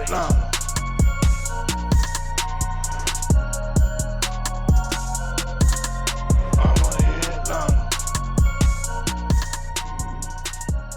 headliner. I'm a headliner.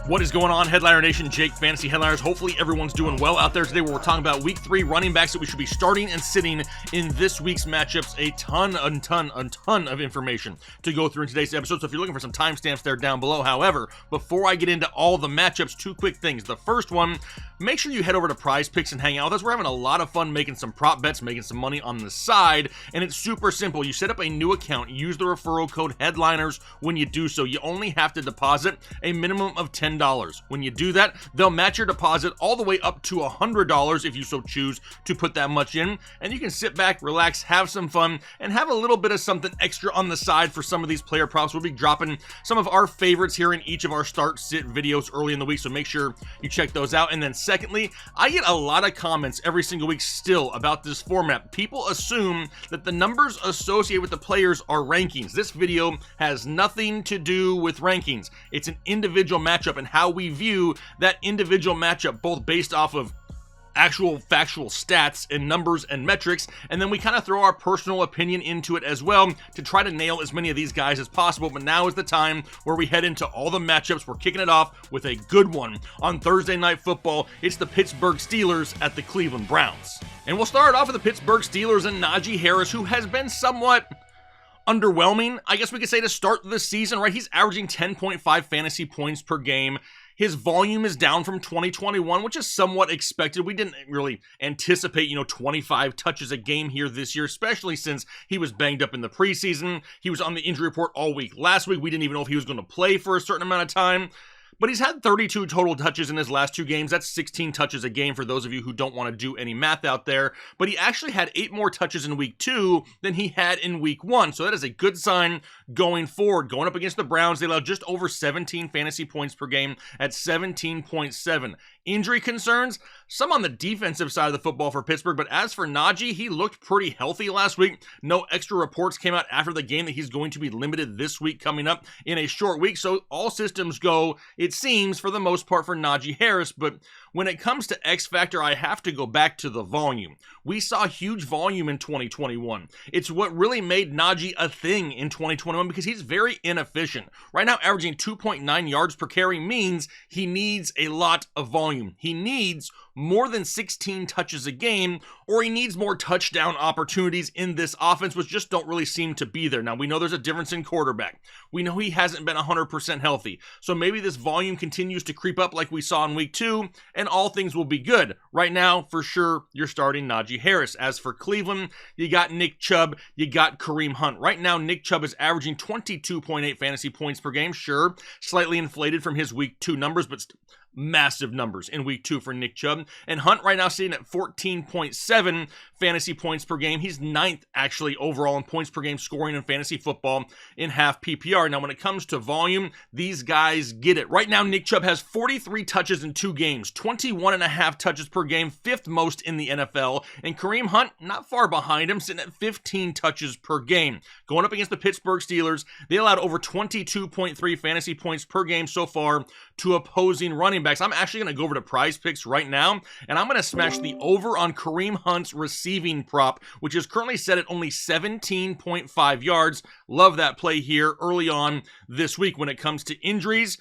What is going on, Headliner Nation? Jake, Fantasy Headliners. Hopefully everyone's doing well out there today, where we're talking about Week 3 running backs that we should be starting and sitting in this week's matchups. A ton of information to go through in today's episode, so if you're looking for some timestamps, they're down below. However, before I get into all the matchups, two quick things. The first one, make sure you head over to Prize Picks and hang out with us. We're having a lot of fun making some prop bets, making some money on the side, and it's super simple. You set up a new account, use the referral code HEADLINERS when you do so. You only have to deposit a minimum of $10. When you do that, they'll match your deposit all the way up to $100 if you so choose to put that much in, and you can sit back, relax, have some fun, and have a little bit of something extra on the side for some of these player props. We'll be dropping some of our favorites here in each of our start-sit videos early in the week, so make sure you check those out. And then secondly, I get a lot of comments every single week still about this format. People assume that the numbers associated with the players are rankings. This video has nothing to do with rankings. It's an individual matchup and how we view that individual matchup, both based off of actual factual stats and numbers and metrics, and then we kind of throw our personal opinion into it as well to try to nail as many of these guys as possible. But now is the time where we head into all the matchups. We're kicking it off with a good one on Thursday Night Football. It's the Pittsburgh Steelers at the Cleveland Browns. And we'll start off with the Pittsburgh Steelers and Najee Harris, who has been somewhat underwhelming, I guess we could say, to start the season, right? He's averaging 10.5 fantasy points per game. His volume is down from 2021, which is somewhat expected. We didn't really anticipate, 25 touches a game here this year, especially since he was banged up in the preseason. He was on the injury report all week last week. We didn't even know if he was going to play for a certain amount of time. But he's had 32 total touches in his last two games. That's 16 touches a game for those of you who don't want to do any math out there. But he actually had 8 more touches in week 2 than he had in week 1. So that is a good sign going forward. Going up against the Browns, they allowed just over 17 fantasy points per game at 17.7. Injury concerns, some on the defensive side of the football for Pittsburgh, but as for Najee, he looked pretty healthy last week. No extra reports came out after the game that he's going to be limited this week coming up in a short week, so all systems go, it seems, for the most part for Najee Harris. But when it comes to X Factor, I have to go back to the volume. We saw huge volume in 2021. It's what really made Najee a thing in 2021 because he's very inefficient. Right now, averaging 2.9 yards per carry means he needs a lot of volume. He needs more than 16 touches a game, or he needs more touchdown opportunities in this offense, which just don't really seem to be there. Now, we know there's a difference in quarterback. We know he hasn't been 100% healthy. So maybe this volume continues to creep up like we saw in week 2, and all things will be good. Right now, for sure, you're starting Najee Harris. As for Cleveland, you got Nick Chubb, you got Kareem Hunt. Right now, Nick Chubb is averaging 22.8 fantasy points per game. Sure, slightly inflated from his week 2 numbers, but massive numbers in week 2 for Nick Chubb. And Hunt right now sitting at 14.7 fantasy points per game. He's 9th actually overall in points per game scoring in fantasy football in half PPR. Now when it comes to volume, these guys get it. Right now Nick Chubb has 43 touches in 2 games, 21.5 touches per game, 5th most in the NFL. And Kareem Hunt not far behind him, sitting at 15 touches per game. Going up against the Pittsburgh Steelers, they allowed over 22.3 fantasy points per game so far to opposing running backs. I'm actually going to go over to Prize Picks right now, and I'm going to smash the over on Kareem Hunt's receiving prop, which is currently set at only 17.5 yards. Love that play here early on this week. When it comes to injuries,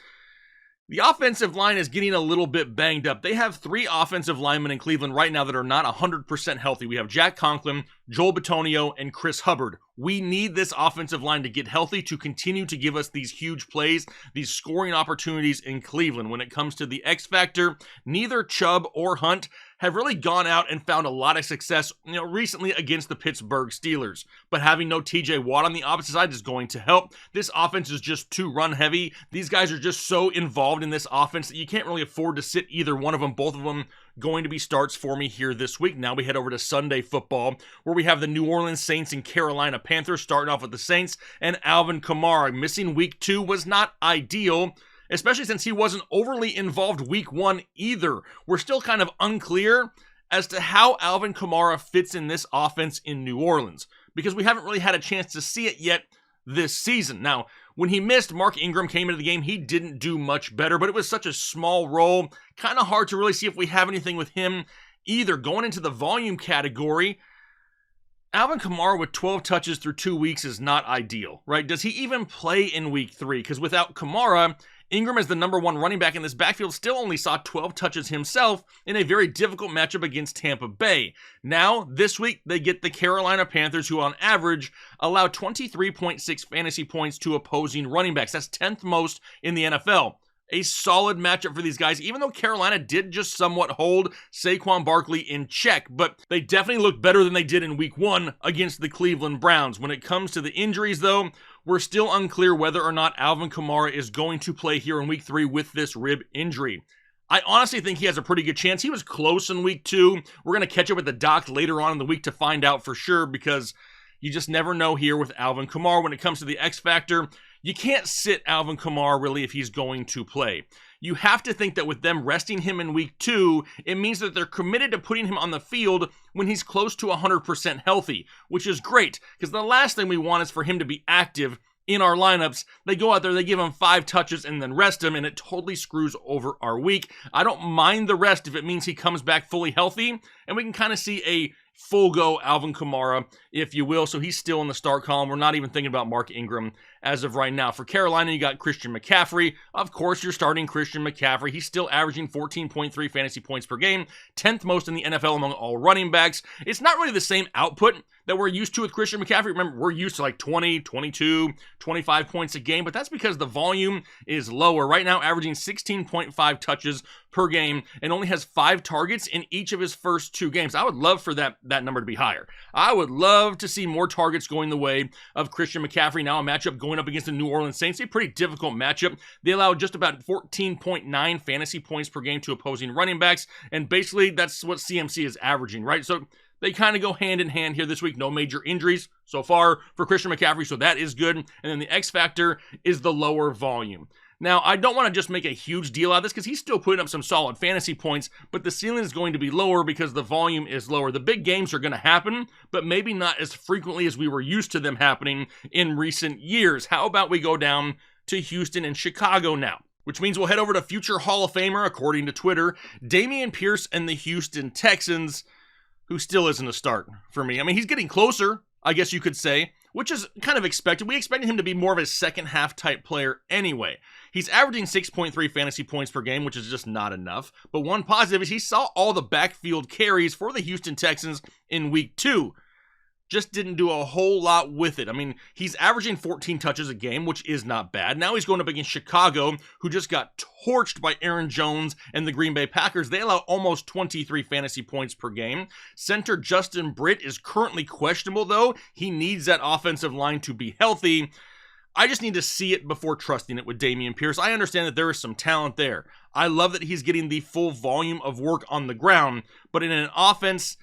the offensive line is getting a little bit banged up. They have 3 offensive linemen in Cleveland right now that are not 100% healthy. We have Jack Conklin, Joel Bitonio, and Chris Hubbard. We need this offensive line to get healthy to continue to give us these huge plays, these scoring opportunities in Cleveland. When it comes to the X Factor, neither Chubb or Hunt have really gone out and found a lot of success, recently against the Pittsburgh Steelers. But having no TJ Watt on the opposite side is going to help. This offense is just too run heavy. These guys are just so involved in this offense that you can't really afford to sit either one of them. Both of them going to be starts for me here this week. Now we head over to Sunday football, where we have the New Orleans Saints and Carolina Panthers, starting off with the Saints and Alvin Kamara. Missing week 2 was not ideal, especially since he wasn't overly involved week 1 either. We're still kind of unclear as to how Alvin Kamara fits in this offense in New Orleans, because we haven't really had a chance to see it yet this season. Now, when he missed, Mark Ingram came into the game. He didn't do much better, but it was such a small role. Kind of hard to really see if we have anything with him either. Going into the volume category, Alvin Kamara with 12 touches through 2 weeks is not ideal, right? Does he even play in week 3? Because without Kamara, Ingram as the number 1 running back in this backfield still only saw 12 touches himself in a very difficult matchup against Tampa Bay. Now, this week, they get the Carolina Panthers, who on average allow 23.6 fantasy points to opposing running backs. That's 10th most in the NFL. A solid matchup for these guys, even though Carolina did just somewhat hold Saquon Barkley in check, but they definitely look better than they did in week 1 against the Cleveland Browns. When it comes to the injuries, though, we're still unclear whether or not Alvin Kamara is going to play here in week 3 with this rib injury. I honestly think he has a pretty good chance. He was close in week 2. We're going to catch up with the doc later on in the week to find out for sure, because you just never know here with Alvin Kamara. When it comes to the X factor, you can't sit Alvin Kamara really if he's going to play. You have to think that with them resting him in week 2, it means that they're committed to putting him on the field when he's close to 100% healthy, which is great, because the last thing we want is for him to be active in our lineups. They go out there, they give him 5 touches and then rest him, and it totally screws over our week. I don't mind the rest if it means he comes back fully healthy, and we can kind of see a full go Alvin Kamara, if you will. So he's still in the start column. We're not even thinking about Mark Ingram as of right now. For Carolina, you got Christian McCaffrey. Of course, you're starting Christian McCaffrey. He's still averaging 14.3 fantasy points per game, 10th most in the NFL among all running backs. It's not really the same output that we're used to with Christian McCaffrey. Remember, we're used to like 20, 22, 25 points a game, but that's because the volume is lower. Right now, averaging 16.5 touches per game and only has 5 targets in each of his first 2 games. I would love for that number to be higher. I would love to see more targets going the way of Christian McCaffrey. Now a matchup going up against the New Orleans Saints, a pretty difficult matchup. They allow just about 14.9 fantasy points per game to opposing running backs, and basically that's what CMC is averaging, right? So they kind of go hand in hand here this week. No major injuries so far for Christian McCaffrey, so that is good. And then the X factor is the lower volume. Now, I don't want to just make a huge deal out of this because he's still putting up some solid fantasy points, but the ceiling is going to be lower because the volume is lower. The big games are going to happen, but maybe not as frequently as we were used to them happening in recent years. How about we go down to Houston and Chicago now? Which means we'll head over to future Hall of Famer, according to Twitter, Dameon Pierce and the Houston Texans, who still isn't a start for me. I mean, he's getting closer, I guess you could say, which is kind of expected. We expected him to be more of a second half type player anyway. He's averaging 6.3 fantasy points per game, which is just not enough. But one positive is he saw all the backfield carries for the Houston Texans in week 2. Just didn't do a whole lot with it. I mean, he's averaging 14 touches a game, which is not bad. Now he's going up against Chicago, who just got torched by Aaron Jones and the Green Bay Packers. They allow almost 23 fantasy points per game. Center Justin Britt is currently questionable, though. He needs that offensive line to be healthy. I just need to see it before trusting it with Dameon Pierce. I understand that there is some talent there. I love that he's getting the full volume of work on the ground, but in an offense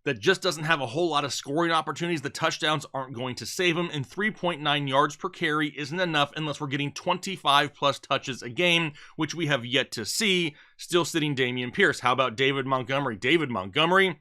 that just doesn't have a whole lot of scoring opportunities, the touchdowns aren't going to save him, and 3.9 yards per carry isn't enough unless we're getting 25 plus touches a game, which we have yet to see. Still sitting Dameon Pierce. How about David Montgomery? David Montgomery,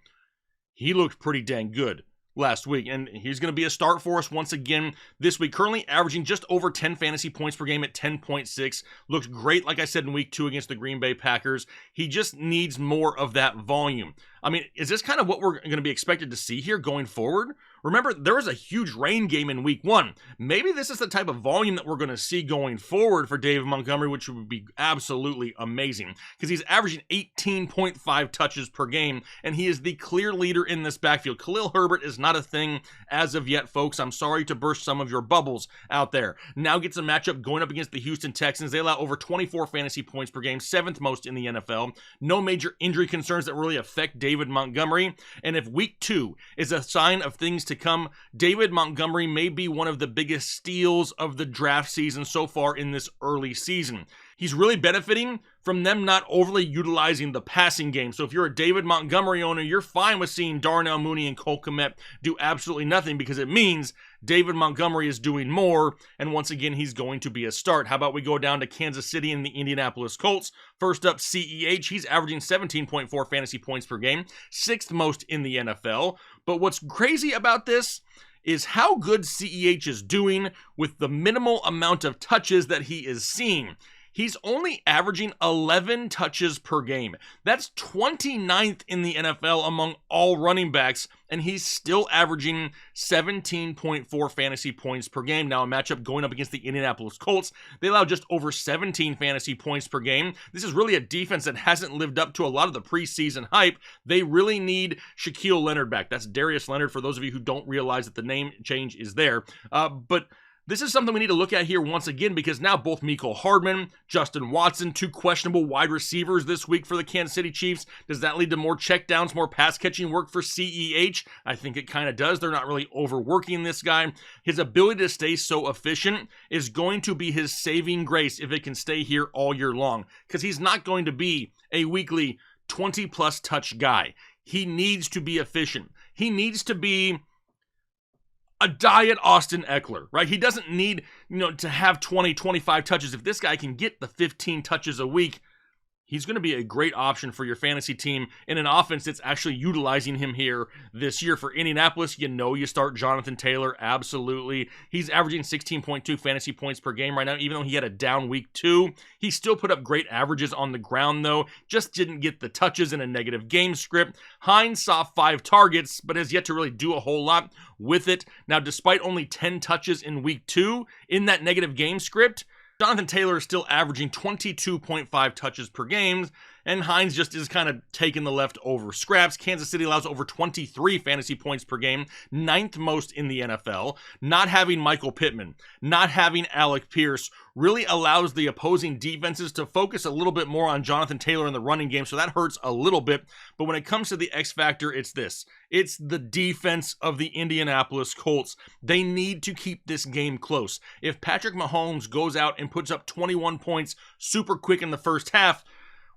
he looked pretty dang good last week, and he's going to be a start for us once again this week. Currently averaging just over 10 fantasy points per game at 10.6. Looked great, like I said, in week 2 against the Green Bay Packers. He just needs more of that volume. I mean, is this kind of what we're going to be expected to see here going forward? Remember, there was a huge rain game in week 1. Maybe this is the type of volume that we're going to see going forward for David Montgomery, which would be absolutely amazing because he's averaging 18.5 touches per game, and he is the clear leader in this backfield. Khalil Herbert is not a thing as of yet, folks. I'm sorry to burst some of your bubbles out there. Now gets a matchup going up against the Houston Texans. They allow over 24 fantasy points per game, 7th most in the NFL. No major injury concerns that really affect David Montgomery, and if week 2 is a sign of things to come, David Montgomery may be one of the biggest steals of the draft season so far in this early season. He's really benefiting from them not overly utilizing the passing game. So if you're a David Montgomery owner, you're fine with seeing Darnell Mooney and Cole Kmet do absolutely nothing because it means David Montgomery is doing more, and once again, he's going to be a start. How about we go down to Kansas City and the Indianapolis Colts? First up, CEH. He's averaging 17.4 fantasy points per game, 6th most in the NFL. But what's crazy about this is how good CEH is doing with the minimal amount of touches that he is seeing. he's only averaging 11 touches per game. That's 29th in the NFL among all running backs, and he's still averaging 17.4 fantasy points per game. Now, a matchup going up against the Indianapolis Colts, they allow just over 17 fantasy points per game. This is really a defense that hasn't lived up to a lot of the preseason hype. They really need Shaquille Leonard back. That's Darius Leonard, for those of you who don't realize that the name change is there. But this is something we need to look at here once again, because now both Mecole Hardman, Justin Watson, two questionable wide receivers this week for the Kansas City Chiefs. Does that lead to more checkdowns, more pass-catching work for CEH? I think it kind of does. They're not really overworking this guy. His ability to stay so efficient is going to be his saving grace if it can stay here all year long, because he's not going to be a weekly 20-plus touch guy. He needs to be efficient. He needs to be a diet Austin Eckler, right? He doesn't need, to have 20, 25 touches. If this guy can get the 15 touches a week, he's going to be a great option for your fantasy team in an offense that's actually utilizing him here this year. For Indianapolis, you start Jonathan Taylor, absolutely. He's averaging 16.2 fantasy points per game right now, even though he had a down week 2. He still put up great averages on the ground, though. Just didn't get the touches in a negative game script. Hines saw 5 targets, but has yet to really do a whole lot with it. Now, despite only 10 touches in week 2 in that negative game script, Jonathan Taylor is still averaging 22.5 touches per game, and Hines just is kind of taking the leftover scraps. Kansas City allows over 23 fantasy points per game, 9th most in the NFL. Not having Michael Pittman, not having Alec Pierce really allows the opposing defenses to focus a little bit more on Jonathan Taylor in the running game, so that hurts a little bit. But when it comes to the X factor, it's this. It's the defense of the Indianapolis Colts. They need to keep this game close. If Patrick Mahomes goes out and puts up 21 points super quick in the first half,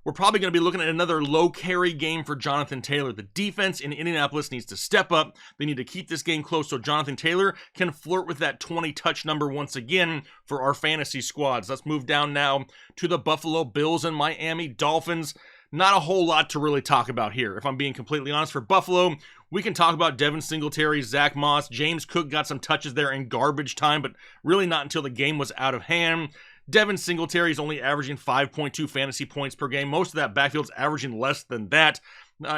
we're probably going to be looking at another low carry game for Jonathan Taylor. The defense in Indianapolis needs to step up. They need to keep this game close so Jonathan Taylor can flirt with that 20 touch number once again for our fantasy squads. Let's move down now to the Buffalo Bills and Miami Dolphins. Not a whole lot to really talk about here, if I'm being completely honest. For Buffalo, we can talk about Devin Singletary, Zach Moss. James Cook got some touches there in garbage time, but really not until the game was out of hand. Devin Singletary is only averaging 5.2 fantasy points per game. Most of that backfield's averaging less than that.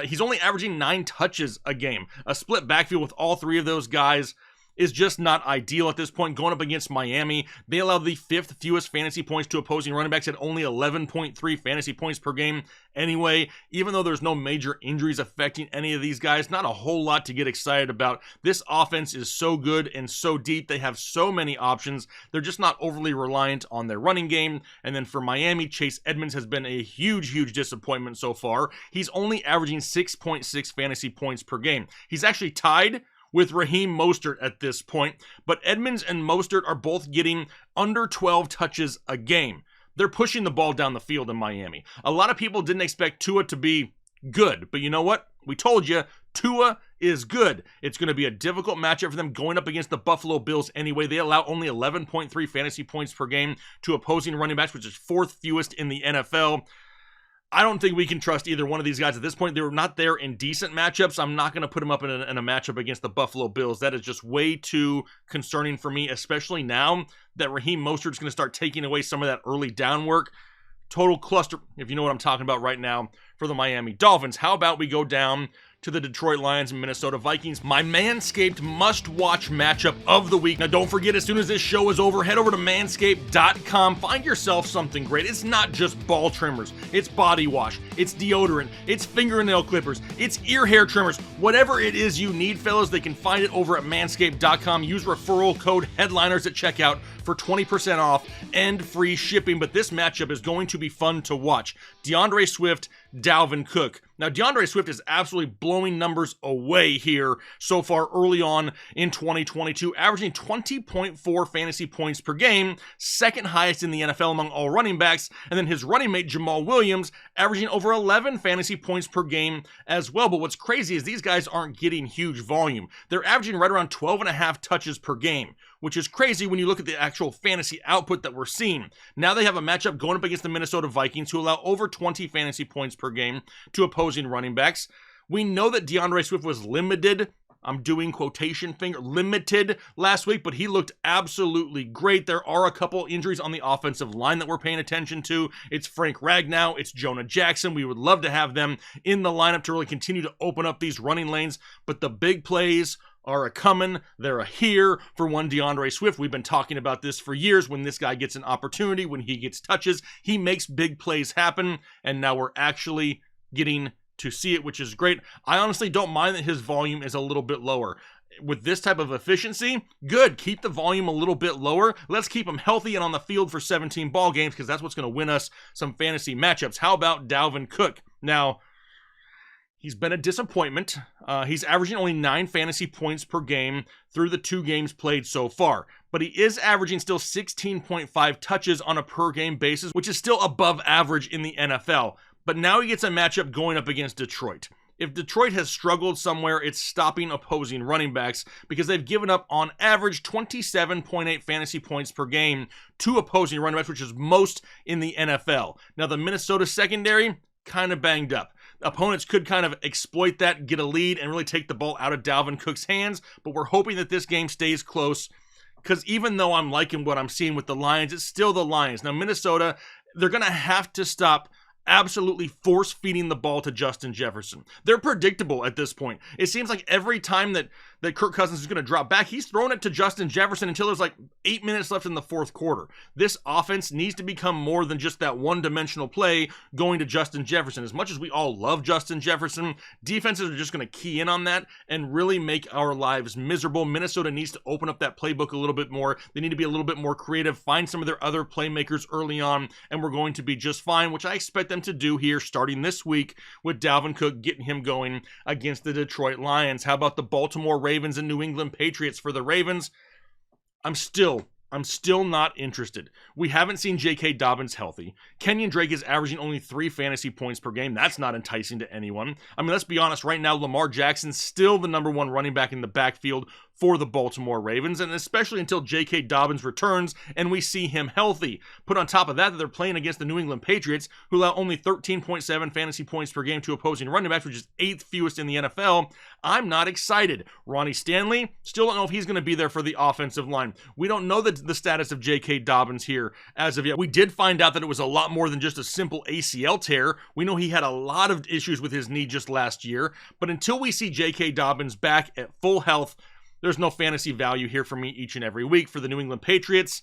He's only averaging 9 touches a game. A split backfield with all 3 of those guys is just not ideal at this point. Going up against Miami, they allow the 5th fewest fantasy points to opposing running backs at only 11.3 fantasy points per game. Anyway, even though there's no major injuries affecting any of these guys, not a whole lot to get excited about. This offense is so good and so deep. They have so many options. They're just not overly reliant on their running game. And then for Miami, Chase Edmonds has been a huge disappointment so far. He's only averaging 6.6 fantasy points per game. He's actually tied with Raheem Mostert at this point, but Edmonds and Mostert are both getting under 12 touches a game. They're pushing the ball down the field in Miami. A lot of people didn't expect Tua to be good, but you know what? We told you, Tua is good. It's going to be a difficult matchup for them going up against the Buffalo Bills anyway. They allow only 11.3 fantasy points per game to opposing running backs, which is 4th fewest in the NFL. I don't think we can trust either one of these guys at this point. They were not there in decent matchups. I'm not going to put them up in a matchup against the Buffalo Bills. That is just way too concerning for me, especially now that Raheem Mostert's going to start taking away some of that early down work. Total cluster, if you know what I'm talking about right now, for the Miami Dolphins. How about we go down to the Detroit Lions and Minnesota Vikings, my Manscaped must-watch matchup of the week. Now, don't forget, as soon as this show is over, head over to manscaped.com. Find yourself something great. It's not just ball trimmers. It's body wash. It's deodorant. It's fingernail clippers. It's ear hair trimmers. Whatever it is you need, fellas, they can find it over at manscaped.com. Use referral code HEADLINERS at checkout for 20% off and free shipping. But this matchup is going to be fun to watch. DeAndre Swift, Dalvin Cook. Now, DeAndre Swift is absolutely blowing numbers away here so far early on in 2022, averaging 20.4 fantasy points per game, 2nd highest in the NFL among all running backs, and then his running mate Jamal Williams averaging over 11 fantasy points per game as well. But what's crazy is these guys aren't getting huge volume. They're averaging right around 12.5 touches per game, which is crazy when you look at the actual fantasy output that we're seeing. Now they have a matchup going up against the Minnesota Vikings, who allow over 20 fantasy points per game to opposing running backs. We know that DeAndre Swift was limited I'm doing quotation finger, limited last week, but he looked absolutely great. There are a couple injuries on the offensive line that we're paying attention to. It's Frank Ragnow, it's Jonah Jackson. We would love to have them in the lineup to really continue to open up these running lanes, but the big plays are a-coming, they're a here for one DeAndre Swift. We've been talking about this for years. When this guy gets an opportunity, when he gets touches, he makes big plays happen, and now we're actually getting to see it, which is great. I honestly don't mind that his volume is a little bit lower. With this type of efficiency, good. Keep the volume a little bit lower. Let's keep him healthy and on the field for 17 ball games, because that's what's going to win us some fantasy matchups. How about Dalvin Cook? Now, he's been a disappointment. He's averaging only 9 fantasy points per game through the 2 games played so far. But he is averaging still 16.5 touches on a per game basis, which is still above average in the NFL. But now he gets a matchup going up against Detroit. If Detroit has struggled somewhere, it's stopping opposing running backs, because they've given up on average 27.8 fantasy points per game to opposing running backs, which is most in the NFL. Now, the Minnesota secondary, kind of banged up. Opponents could kind of exploit that, get a lead, and really take the ball out of Dalvin Cook's hands, but we're hoping that this game stays close, because even though I'm liking what I'm seeing with the Lions, it's still the Lions. Now, Minnesota, they're going to have to stop absolutely force-feeding the ball to Justin Jefferson. They're predictable at this point. It seems like every time that Kirk Cousins is going to drop back, he's throwing it to Justin Jefferson until there's like 8 minutes left in the fourth quarter. This offense needs to become more than just that one-dimensional play going to Justin Jefferson. As much as we all love Justin Jefferson, defenses are just going to key in on that and really make our lives miserable. Minnesota needs to open up that playbook a little bit more. They need to be a little bit more creative, find some of their other playmakers early on, and we're going to be just fine, which I expect them to do here starting this week with Dalvin Cook, getting him going against the Detroit Lions. How about the Baltimore Ravens and New England Patriots? For the Ravens, I'm still not interested. We haven't seen J.K. Dobbins healthy. Kenyon Drake is averaging only 3 fantasy points per game. That's not enticing to anyone. I mean, let's be honest, right now, Lamar Jackson's still the number 1 running back in the backfield for the Baltimore Ravens, and especially until J.K. Dobbins returns and we see him healthy. Put on top of that they're playing against the New England Patriots, who allow only 13.7 fantasy points per game to opposing running backs, which is 8th fewest in the NFL. I'm not excited. Ronnie Stanley, still don't know if he's going to be there for the offensive line. We don't know the status of J.K. Dobbins here as of yet. We did find out that it was a lot more than just a simple ACL tear. We know he had a lot of issues with his knee just last year, but until we see J.K. Dobbins back at full health, there's no fantasy value here for me each and every week. For the New England Patriots,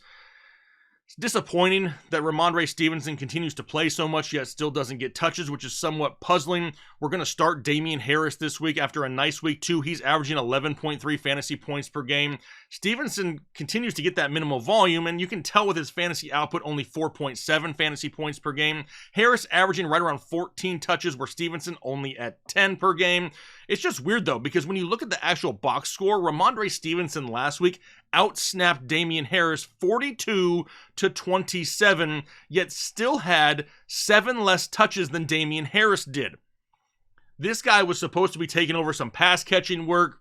it's disappointing that Ramondre Stevenson continues to play so much yet still doesn't get touches, which is somewhat puzzling. We're going to start Damien Harris this week after a nice week 2. He's averaging 11.3 fantasy points per game. Stevenson continues to get that minimal volume, and you can tell with his fantasy output only 4.7 fantasy points per game. Harris averaging right around 14 touches, where Stevenson only at 10 per game. It's just weird, though, because when you look at the actual box score, Ramondre Stevenson last week outsnapped Damien Harris 42-27, yet still had 7 less touches than Damien Harris did. This guy was supposed to be taking over some pass catching work.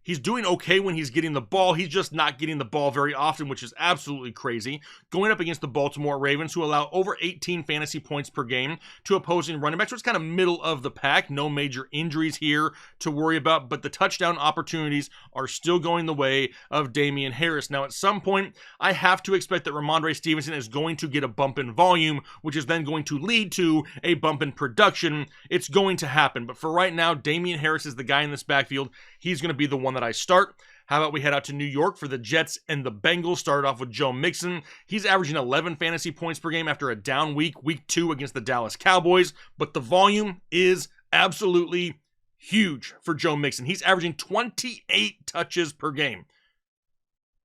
He's doing okay when he's getting the ball. He's just not getting the ball very often, which is absolutely crazy. Going up against the Baltimore Ravens, who allow over 18 fantasy points per game to opposing running backs, so it's kind of middle of the pack. No major injuries here to worry about, but the touchdown opportunities are still going the way of Damien Harris. Now, at some point, I have to expect that Ramondre Stevenson is going to get a bump in volume, which is then going to lead to a bump in production. It's going to happen, but for right now, Damien Harris is the guy in this backfield. He's going to be the one that I start. How about we head out to New York for the Jets and the Bengals? Started off with Joe Mixon. He's averaging 11 fantasy points per game after a down week 2 against the Dallas Cowboys, but the volume is absolutely huge for Joe Mixon. He's averaging 28 touches per game.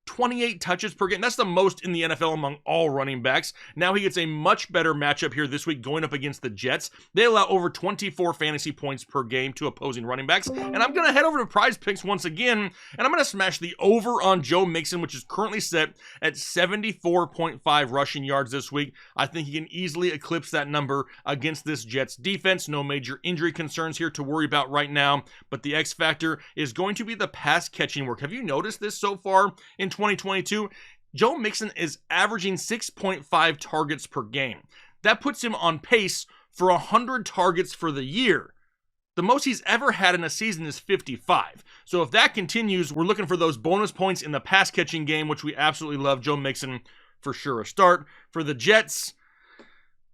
28 touches per game. That's the most in the NFL among all running backs. Now he gets a much better matchup here this week going up against the Jets. They allow over 24 fantasy points per game to opposing running backs. And I'm going to head over to Prize Picks once again, and I'm going to smash the over on Joe Mixon, which is currently set at 74.5 rushing yards this week. I think he can easily eclipse that number against this Jets defense. No major injury concerns here to worry about right now, but the X factor is going to be the pass catching work. Have you noticed this so far in 2022? Joe Mixon is averaging 6.5 targets per game. That puts him on pace for 100 targets for the year. The most he's ever had in a season is 55. So if that continues, we're looking for those bonus points in the pass catching game, which we absolutely love. Joe Mixon, for sure, a start. For the Jets,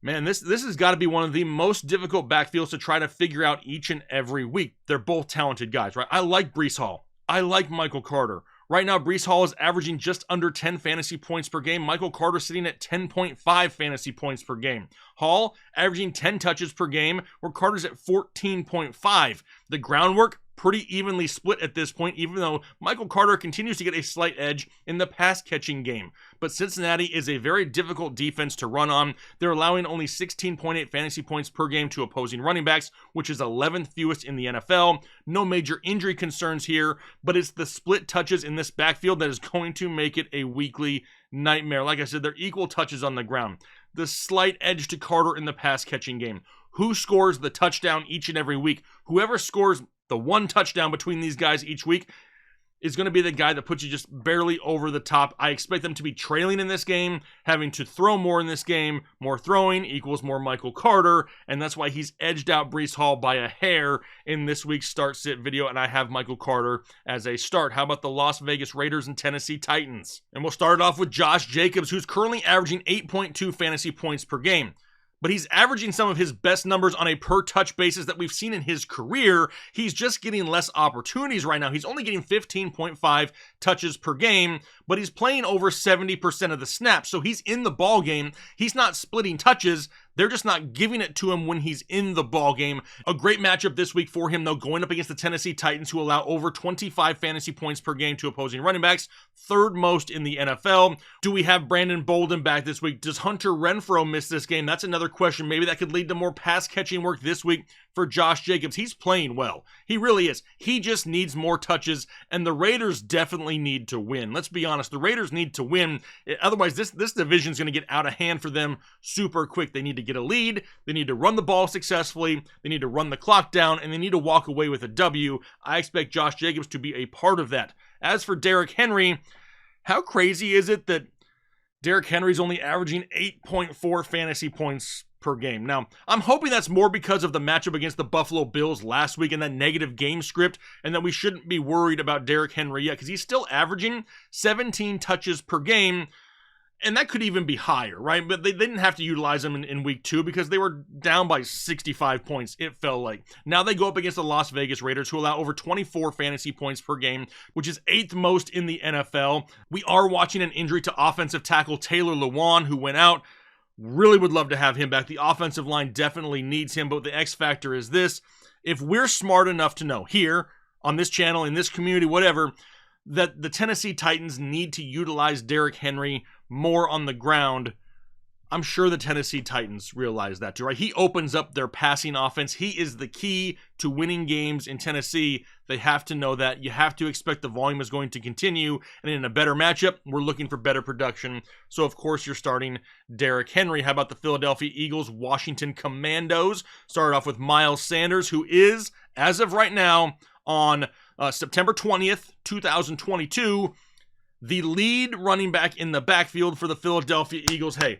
man, this has got to be one of the most difficult backfields to try to figure out each and every week. They're both talented guys, right? I like Breece Hall. I like Michael Carter. Right now, Breece Hall is averaging just under 10 fantasy points per game. Michael Carter sitting at 10.5 fantasy points per game. Hall averaging 10 touches per game, where Carter's at 14.5. The groundwork pretty evenly split at this point, even though Michael Carter continues to get a slight edge in the pass-catching game. But Cincinnati is a very difficult defense to run on. They're allowing only 16.8 fantasy points per game to opposing running backs, which is 11th fewest in the NFL. No major injury concerns here, but it's the split touches in this backfield that is going to make it a weekly nightmare. Like I said, they're equal touches on the ground. The slight edge to Carter in the pass-catching game. Who scores the touchdown each and every week? Whoever scores the one touchdown between these guys each week is going to be the guy that puts you just barely over the top. I expect them to be trailing in this game, having to throw more in this game. More throwing equals more Michael Carter, and that's why he's edged out Breece Hall by a hair in this week's start-sit video, and I have Michael Carter as a start. How about the Las Vegas Raiders and Tennessee Titans? And we'll start it off with Josh Jacobs, who's currently averaging 8.2 fantasy points per game. But he's averaging some of his best numbers on a per-touch basis that we've seen in his career. He's just getting less opportunities right now. He's only getting 15.5 touches per game, but he's playing over 70% of the snaps, so he's in the ball game. He's not splitting touches. They're just not giving it to him when he's in the ball game. A great matchup this week for him, though, going up against the Tennessee Titans, who allow over 25 fantasy points per game to opposing running backs, third most in the NFL. Do we have Brandon Bolden back this week? Does Hunter Renfrow miss this game? That's another question. Maybe that could lead to more pass-catching work this week for Josh Jacobs. He's playing well. He really is. He just needs more touches, and the Raiders definitely need to win. Let's be honest. The Raiders need to win. Otherwise, this division is going to get out of hand for them super quick. They need to get a lead. They need to run the ball successfully. They need to run the clock down, and they need to walk away with a W. I expect Josh Jacobs to be a part of that. As for Derrick Henry, how crazy is it that Derrick Henry's only averaging 8.4 fantasy points per game? Now, I'm hoping that's more because of the matchup against the Buffalo Bills last week and that negative game script, and that we shouldn't be worried about Derrick Henry yet, because he's still averaging 17 touches per game, and that could even be higher, right? But they didn't have to utilize him in week 2 because they were down by 65 points, it felt like. Now they go up against the Las Vegas Raiders, who allow over 24 fantasy points per game, which is 8th most in the NFL. We are watching an injury to offensive tackle Taylor Lewan, who went out. Really would love to have him back. The offensive line definitely needs him, but the X factor is this. If we're smart enough to know here on this channel, in this community, whatever, that the Tennessee Titans need to utilize Derrick Henry more on the ground, I'm sure the Tennessee Titans realize that too, right? He opens up their passing offense. He is the key to winning games in Tennessee. They have to know that. You have to expect the volume is going to continue, and in a better matchup, we're looking for better production. So, of course, you're starting Derrick Henry. How about the Philadelphia Eagles, Washington Commandos? Started off with Miles Sanders, who is, as of right now, on September 20th, 2022, the lead running back in the backfield for the Philadelphia Eagles. Hey,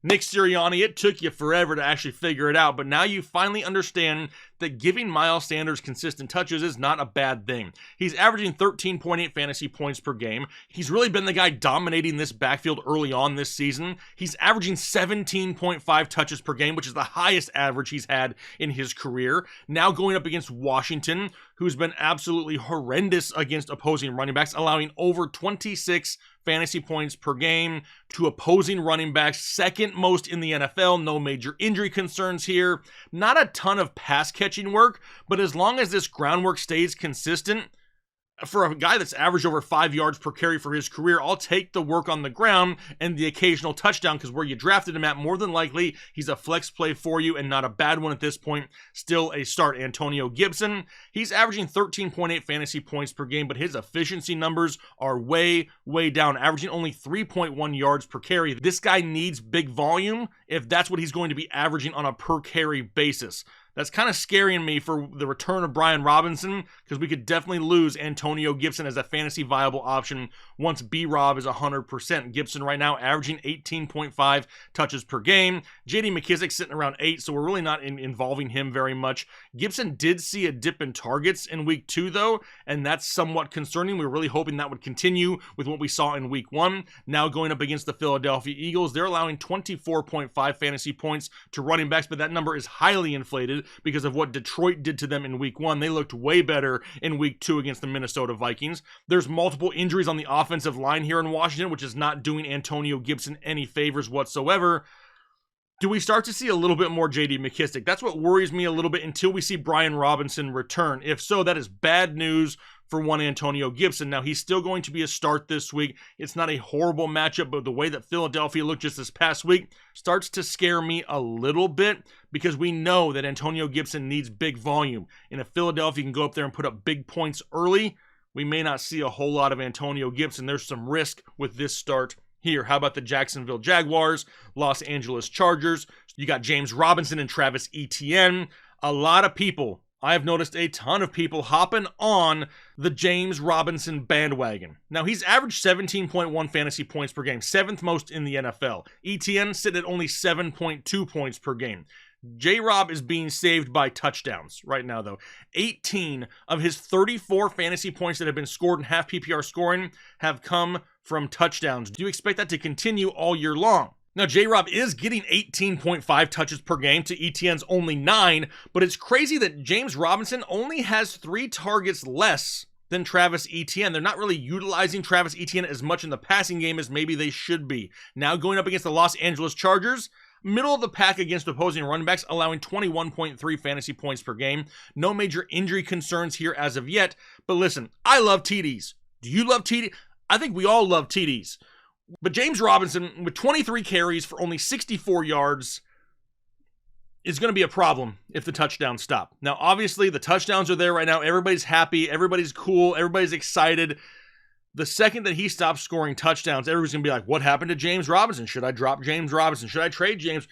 Nick Sirianni, it took you forever to actually figure it out, but now you finally understand that giving Miles Sanders consistent touches is not a bad thing. He's averaging 13.8 fantasy points per game. He's really been the guy dominating this backfield early on this season. He's averaging 17.5 touches per game, which is the highest average he's had in his career. Now going up against Washington, who's been absolutely horrendous against opposing running backs, allowing over 26 fantasy points per game to opposing running backs, second most in the NFL. No major injury concerns here. Not a ton of pass catching work, but as long as this groundwork stays consistent, for a guy that's averaged over 5 yards per carry for his career, I'll take the work on the ground and the occasional touchdown, because where you drafted him at, more than likely, he's a flex play for you and not a bad one at this point. Still a start. Antonio Gibson, he's averaging 13.8 fantasy points per game, but his efficiency numbers are way, way down, averaging only 3.1 yards per carry. This guy needs big volume if that's what he's going to be averaging on a per carry basis. That's kind of scaring me for the return of Brian Robinson, because we could definitely lose Antonio Gibson as a fantasy viable option once B-Rob is 100%. Gibson right now averaging 18.5 touches per game. J.D. McKissic sitting around 8, so we're really not involving him very much. Gibson did see a dip in targets in week 2, though, and that's somewhat concerning. We were really hoping that would continue with what we saw in week 1. Now going up against the Philadelphia Eagles, they're allowing 24.5 fantasy points to running backs, but that number is highly inflated because of what Detroit did to them in week 1. They looked way better in week 2 against the Minnesota Vikings. There's multiple injuries on the offensive line here in Washington, which is not doing Antonio Gibson any favors whatsoever. Do we start to see a little bit more J.D. McKissic? That's what worries me a little bit until we see Brian Robinson return. If so, that is bad news for one Antonio Gibson. Now, he's still going to be a start this week. It's not a horrible matchup, but the way that Philadelphia looked just this past week starts to scare me a little bit, because we know that Antonio Gibson needs big volume. And if Philadelphia can go up there and put up big points early, we may not see a whole lot of Antonio Gibson. There's some risk with this start here. How about the Jacksonville Jaguars, Los Angeles Chargers? You got James Robinson and Travis Etienne. A lot of people, I have noticed a ton of people hopping on the James Robinson bandwagon. Now, he's averaged 17.1 fantasy points per game, 7th most in the NFL. Etienne sitting at only 7.2 points per game. J-Rob is being saved by touchdowns right now, though. 18 of his 34 fantasy points that have been scored in half PPR scoring have come from touchdowns. Do you expect that to continue all year long? Now, J-Rob is getting 18.5 touches per game to Etienne's only 9, but it's crazy that James Robinson only has 3 targets less than Travis Etienne. They're not really utilizing Travis Etienne as much in the passing game as maybe they should be. Now going up against the Los Angeles Chargers, middle of the pack against opposing running backs, allowing 21.3 fantasy points per game. No major injury concerns here as of yet, but listen, I love TDs. Do you love TDs? I think we all love TDs. But James Robinson, with 23 carries for only 64 yards, is going to be a problem if the touchdowns stop. Now, obviously, the touchdowns are there right now. Everybody's happy. Everybody's cool. Everybody's excited. The second that he stops scoring touchdowns, everybody's going to be like, what happened to James Robinson? Should I drop James Robinson? Should I trade James?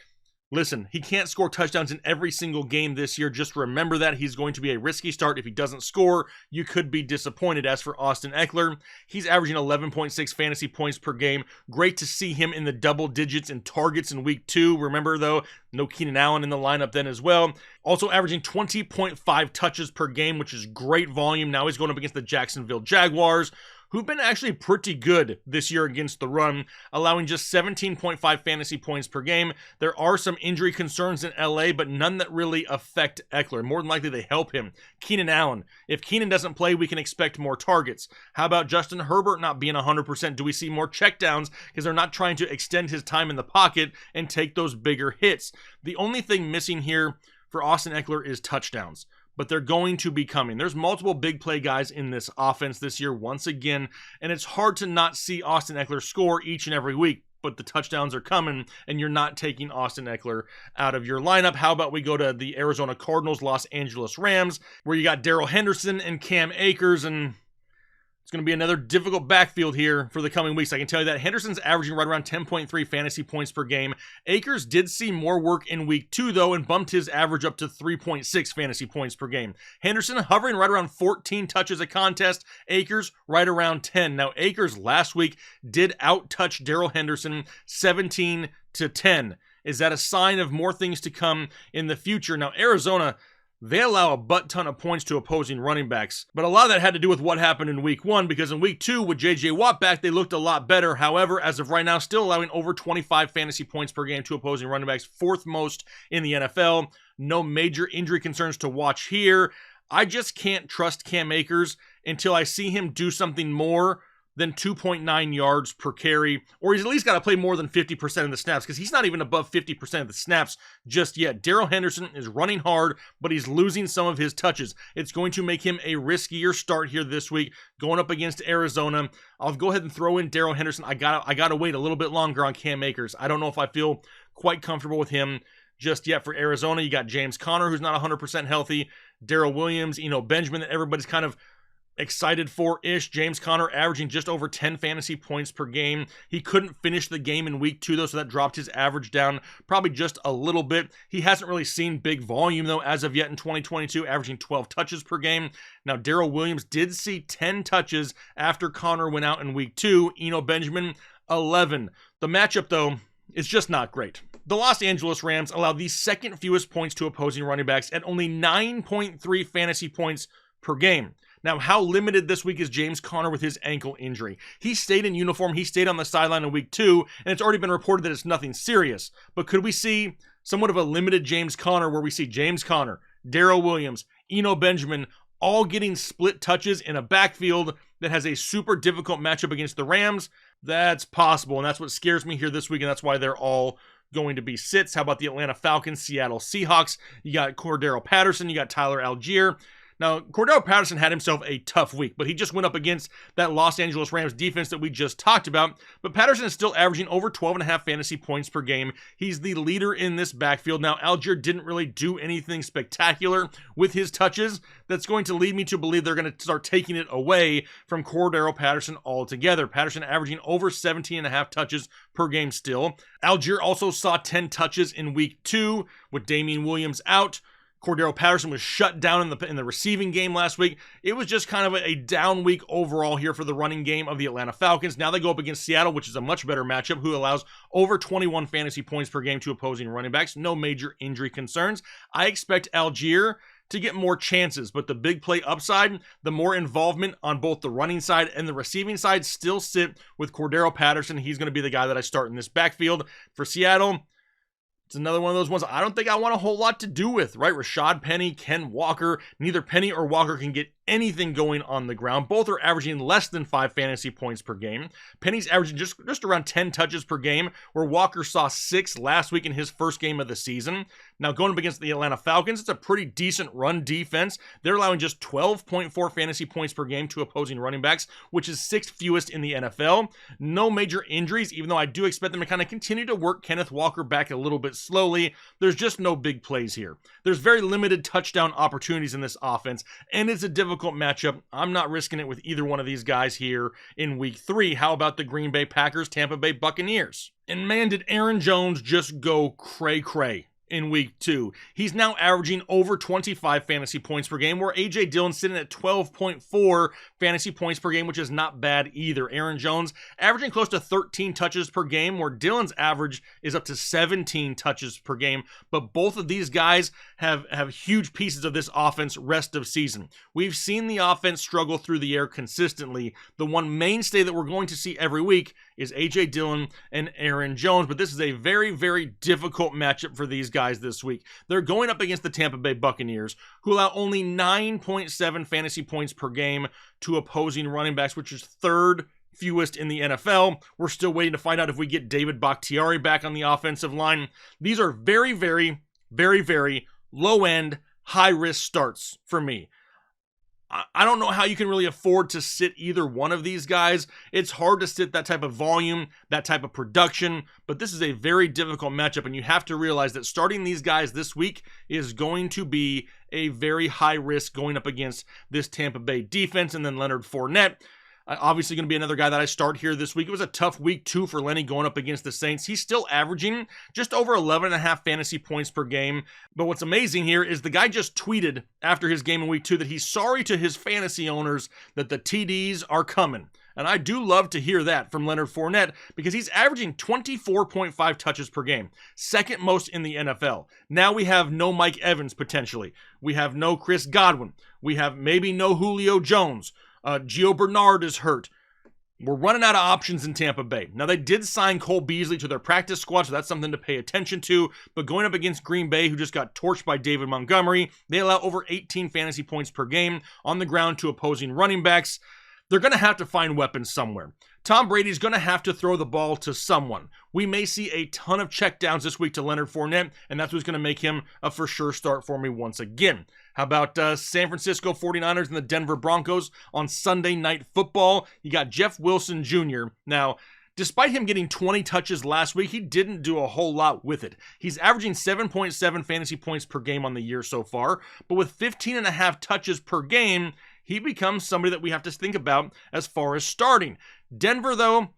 Listen, he can't score touchdowns in every single game this year. Just remember that. He's going to be a risky start. If he doesn't score, you could be disappointed. As for Austin Ekeler, he's averaging 11.6 fantasy points per game. Great to see him in the double digits in targets in week 2. Remember, though, no Keenan Allen in the lineup then as well. Also averaging 20.5 touches per game, which is great volume. Now he's going up against the Jacksonville Jaguars, who've been actually pretty good this year against the run, allowing just 17.5 fantasy points per game. There are some injury concerns in LA, but none that really affect Ekeler. More than likely, they help him. Keenan Allen. If Keenan doesn't play, we can expect more targets. How about Justin Herbert not being 100%? Do we see more checkdowns because they're not trying to extend his time in the pocket and take those bigger hits? The only thing missing here for Austin Ekeler is touchdowns, but they're going to be coming. There's multiple big play guys in this offense this year once again, and it's hard to not see Austin Ekeler score each and every week, but the touchdowns are coming, and you're not taking Austin Ekeler out of your lineup. How about we go to the Arizona Cardinals, Los Angeles Rams, where you got Darrell Henderson and Cam Akers, and it's going to be another difficult backfield here for the coming weeks. I can tell you that Henderson's averaging right around 10.3 fantasy points per game. Akers did see more work in week 2, though, and bumped his average up to 3.6 fantasy points per game. Henderson hovering right around 14 touches a contest. Akers right around 10. Now, Akers last week did out-touch Darrell Henderson 17-10. Is that a sign of more things to come in the future? Now, Arizona, they allow a butt ton of points to opposing running backs, but a lot of that had to do with what happened in week 1, because in week 2, with J.J. Watt back, they looked a lot better. However, as of right now, still allowing over 25 fantasy points per game to opposing running backs, 4th most in the NFL. No major injury concerns to watch here. I just can't trust Cam Akers until I see him do something more than 2.9 yards per carry, or he's at least got to play more than 50% of the snaps, because he's not even above 50% of the snaps just yet. Darrell Henderson is running hard, but he's losing some of his touches. It's going to make him a riskier start here this week, going up against Arizona. I'll go ahead and throw in Darrell Henderson. I gotta wait a little bit longer on Cam Akers. I don't know if I feel quite comfortable with him just yet. For Arizona, you got James Conner, who's not 100% healthy, Darrell Williams, Benjamin, that everybody's kind of excited for-ish. James Conner averaging just over 10 fantasy points per game. He couldn't finish the game in week 2 though, so that dropped his average down probably just a little bit. He hasn't really seen big volume though as of yet in 2022, averaging 12 touches per game. Now Darrell Williams did see 10 touches after Conner went out in week 2. Eno Benjamin 11. The matchup though is just not great. The Los Angeles Rams allowed the second fewest points to opposing running backs at only 9.3 fantasy points per game. Now, how limited this week is James Conner with his ankle injury? He stayed in uniform, he stayed on the sideline in week 2, and it's already been reported that it's nothing serious. But could we see somewhat of a limited James Conner where we see James Conner, Darrell Williams, Eno Benjamin all getting split touches in a backfield that has a super difficult matchup against the Rams? That's possible, and that's what scares me here this week, and that's why they're all going to be sits. How about the Atlanta Falcons, Seattle Seahawks? You got Cordero Patterson, you got Tyler Algier. Now, Cordero Patterson had himself a tough week, but he just went up against that Los Angeles Rams defense that we just talked about. But Patterson is still averaging over 12.5 fantasy points per game. He's the leader in this backfield. Now, Algier didn't really do anything spectacular with his touches. That's going to lead me to believe they're going to start taking it away from Cordero Patterson altogether. Patterson averaging over 17.5 touches per game still. Algier also saw 10 touches in week 2 with Damian Williams out. Cordero Patterson was shut down in the receiving game last week. It was just kind of a down week overall here for the running game of the Atlanta Falcons. Now they go up against Seattle, which is a much better matchup, who allows over 21 fantasy points per game to opposing running backs. No major injury concerns. I expect Algier to get more chances, but the big play upside, the more involvement on both the running side and the receiving side still sit with Cordero Patterson. He's going to be the guy that I start in this backfield. For Seattle, it's another one of those ones I don't think I want a whole lot to do with, right? Rashad Penny, Ken Walker. Neither Penny or Walker can get anything going on the ground. Both are averaging less than 5 fantasy points per game. Penny's averaging just around 10 touches per game, where Walker saw 6 last week in his first game of the season. Now, going up against the Atlanta Falcons, it's a pretty decent run defense. They're allowing just 12.4 fantasy points per game to opposing running backs, which is 6th fewest in the NFL. No major injuries, even though I do expect them to kind of continue to work Kenneth Walker back a little bit slowly. There's just no big plays here. There's very limited touchdown opportunities in this offense, and it's a difficult matchup. I'm not risking it with either one of these guys here in week 3. How about the Green Bay Packers, Tampa Bay Buccaneers? And man, did Aaron Jones just go cray-cray in week 2. He's now averaging over 25 fantasy points per game, where A.J. Dillon's sitting at 12.4 fantasy points per game, which is not bad either. Aaron Jones averaging close to 13 touches per game, where Dillon's average is up to 17 touches per game. But both of these guys have huge pieces of this offense rest of season. We've seen the offense struggle through the air consistently. The one mainstay that we're going to see every week is A.J. Dillon and Aaron Jones, but this is a very, very difficult matchup for these guys this week. They're going up against the Tampa Bay Buccaneers, who allow only 9.7 fantasy points per game to opposing running backs, which is 3rd fewest in the NFL. We're still waiting to find out if we get David Bakhtiari back on the offensive line. These are very, very, very, very low-end, high-risk starts for me. I don't know how you can really afford to sit either one of these guys. It's hard to sit that type of volume, that type of production, but this is a very difficult matchup, and you have to realize that starting these guys this week is going to be a very high risk going up against this Tampa Bay defense. And then Leonard Fournette, obviously going to be another guy that I start here this week. It was a tough week, too, for Lenny going up against the Saints. He's still averaging just over 11.5 fantasy points per game. But what's amazing here is the guy just tweeted after his game in week 2 that he's sorry to his fantasy owners that the TDs are coming. And I do love to hear that from Leonard Fournette, because he's averaging 24.5 touches per game, 2nd most in the NFL. Now we have no Mike Evans potentially. We have no Chris Godwin. We have maybe no Julio Jones. Gio Bernard is hurt. We're running out of options in Tampa Bay. Now, they did sign Cole Beasley to their practice squad, so that's something to pay attention to. But going up against Green Bay, who just got torched by David Montgomery, they allow over 18 fantasy points per game on the ground to opposing running backs. They're going to have to find weapons somewhere. Tom Brady's going to have to throw the ball to someone. We may see a ton of checkdowns this week to Leonard Fournette, and that's what's going to make him a for sure start for me once again. How about San Francisco 49ers and the Denver Broncos on Sunday Night Football? You got Jeff Wilson Jr. Now, despite him getting 20 touches last week, he didn't do a whole lot with it. He's averaging 7.7 fantasy points per game on the year so far, but with 15.5 touches per game, he becomes somebody that we have to think about as far as starting. Denver, though,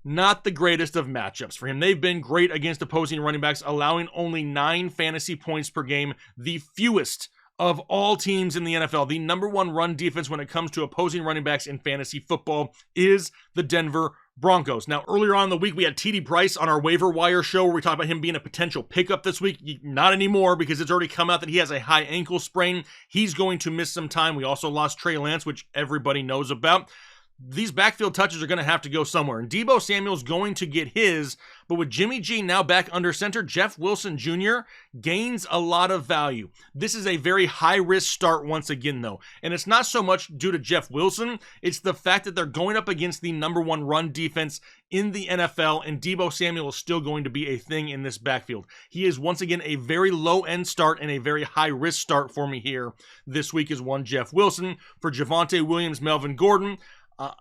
not the greatest of matchups for him. They've been great against opposing running backs, allowing only 9 fantasy points per game, the fewest of all teams in the NFL. The number one run defense when it comes to opposing running backs in fantasy football is the Denver Broncos. Now, earlier on in the week, we had TD Price on our waiver wire show where we talked about him being a potential pickup this week. Not anymore, because it's already come out that he has a high ankle sprain. He's going to miss some time. We also lost Trey Lance, which everybody knows about. These backfield touches are going to have to go somewhere, and Deebo Samuel's going to get his, but with Jimmy G now back under center, Jeff Wilson Jr. gains a lot of value. This is a very high-risk start once again, though, and it's not so much due to Jeff Wilson, it's the fact that they're going up against the number one run defense in the NFL, and Deebo Samuel is still going to be a thing in this backfield. He is once again a very low-end start and a very high-risk start for me here. This week is one Jeff Wilson. For Javonte Williams, Melvin Gordon,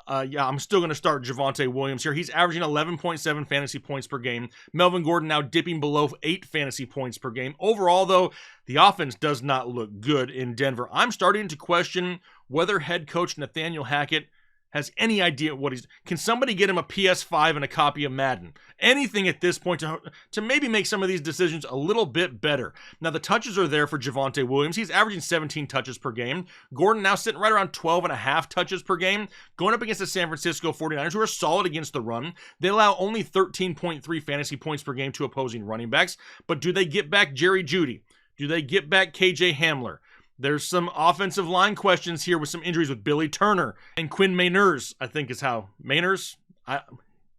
I'm still going to start Javonte Williams here. He's averaging 11.7 fantasy points per game. Melvin Gordon now dipping below 8 fantasy points per game. Overall, though, the offense does not look good in Denver. I'm starting to question whether head coach Nathaniel Hackett has any idea what he's... Can somebody get him a PS5 and a copy of Madden? Anything at this point to maybe make some of these decisions a little bit better. Now, the touches are there for Javonte Williams. He's averaging 17 touches per game. Gordon now sitting right around 12.5 touches per game. Going up against the San Francisco 49ers, who are solid against the run. They allow only 13.3 fantasy points per game to opposing running backs. But do they get back Jerry Jeudy? Do they get back KJ Hamler? There's some offensive line questions here with some injuries with Billy Turner and Quinn Meinerz, I think is how. Meinerz?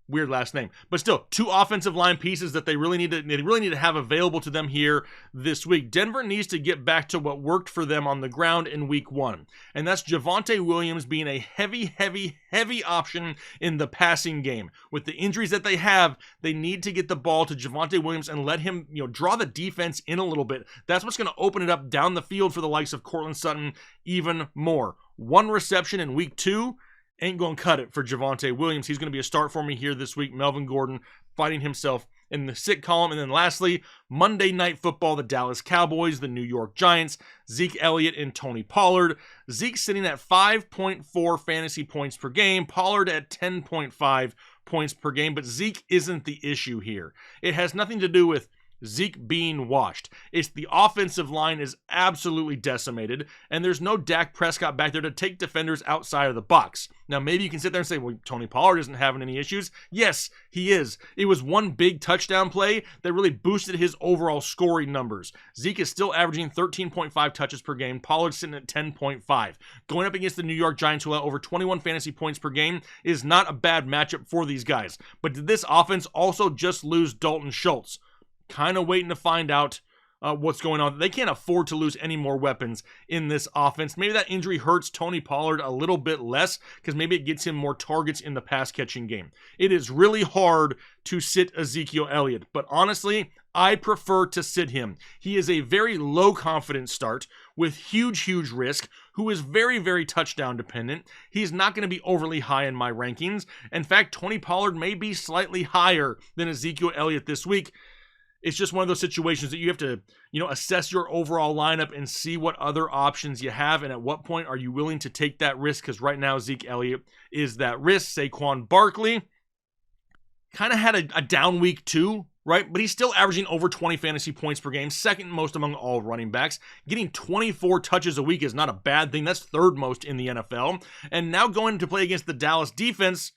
Weird last name. But still, 2 offensive line pieces that they really need to have available to them here this week. Denver needs to get back to what worked for them on the ground in week 1. And that's Javonte Williams being a heavy option in the passing game. With the injuries that they have, they need to get the ball to Javonte Williams and let him, draw the defense in a little bit. That's what's going to open it up down the field for the likes of Courtland Sutton even more. 1 reception in week 2 ain't going to cut it for Javonte Williams. He's going to be a start for me here this week. Melvin Gordon fighting himself in the sit column. And then lastly, Monday Night Football, the Dallas Cowboys, the New York Giants, Zeke Elliott and Tony Pollard. Zeke sitting at 5.4 fantasy points per game, Pollard at 10.5 points per game, but Zeke isn't the issue here. It has nothing to do with Zeke being washed. It's the offensive line is absolutely decimated, and there's no Dak Prescott back there to take defenders outside of the box. Now, maybe you can sit there and say, well, Tony Pollard isn't having any issues. Yes, he is. It was one big touchdown play that really boosted his overall scoring numbers. Zeke is still averaging 13.5 touches per game. Pollard's sitting at 10.5. Going up against the New York Giants, who allow over 21 fantasy points per game, is not a bad matchup for these guys. But did this offense also just lose Dalton Schultz? Kind of waiting to find out what's going on. They can't afford to lose any more weapons in this offense. Maybe that injury hurts Tony Pollard a little bit less because maybe it gets him more targets in the pass-catching game. It is really hard to sit Ezekiel Elliott, but honestly, I prefer to sit him. He is a very low-confidence start with huge risk, who is very touchdown dependent. He's not going to be overly high in my rankings. In fact, Tony Pollard may be slightly higher than Ezekiel Elliott this week. It's just one of those situations that you have to, assess your overall lineup and see what other options you have and at what point are you willing to take that risk, because right now Zeke Elliott is that risk. Saquon Barkley kind of had a down week too, right? But he's still averaging over 20 fantasy points per game, second most among all running backs. Getting 24 touches a week is not a bad thing. That's third most in the NFL. And now going to play against the Dallas defense,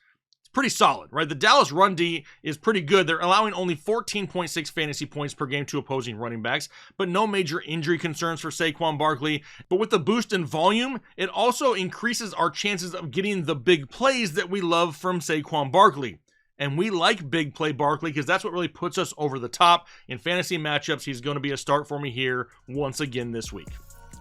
pretty solid, right? The Dallas run D is pretty good. They're allowing only 14.6 fantasy points per game to opposing running backs, but no major injury concerns for Saquon Barkley. But with the boost in volume, it also increases our chances of getting the big plays that we love from Saquon Barkley. And we like big play Barkley because that's what really puts us over the top. In fantasy matchups, he's going to be a start for me here once again this week.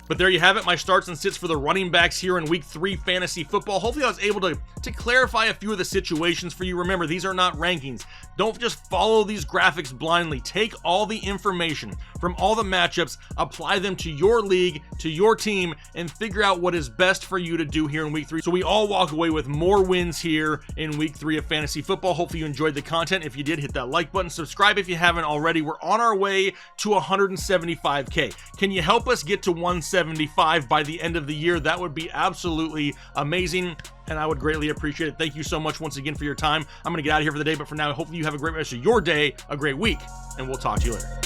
But there you have it, my starts and sits for the running backs here in week 3 fantasy football. Hopefully I was able to clarify a few of the situations for you. Remember, these are not rankings. Don't just follow these graphics blindly. Take all the information from all the matchups, apply them to your league, to your team, and figure out what is best for you to do here in week 3. So we all walk away with more wins here in week 3 of fantasy football. Hopefully you enjoyed the content. If you did, hit that like button. Subscribe if you haven't already. We're on our way to 175K. Can you help us get to 175 by the end of the year? That would be absolutely amazing, and I would greatly appreciate it. Thank you so much once again for your time. I'm going to get out of here for the day, but for now, hopefully you have a great rest of your day, a great week, and we'll talk to you later.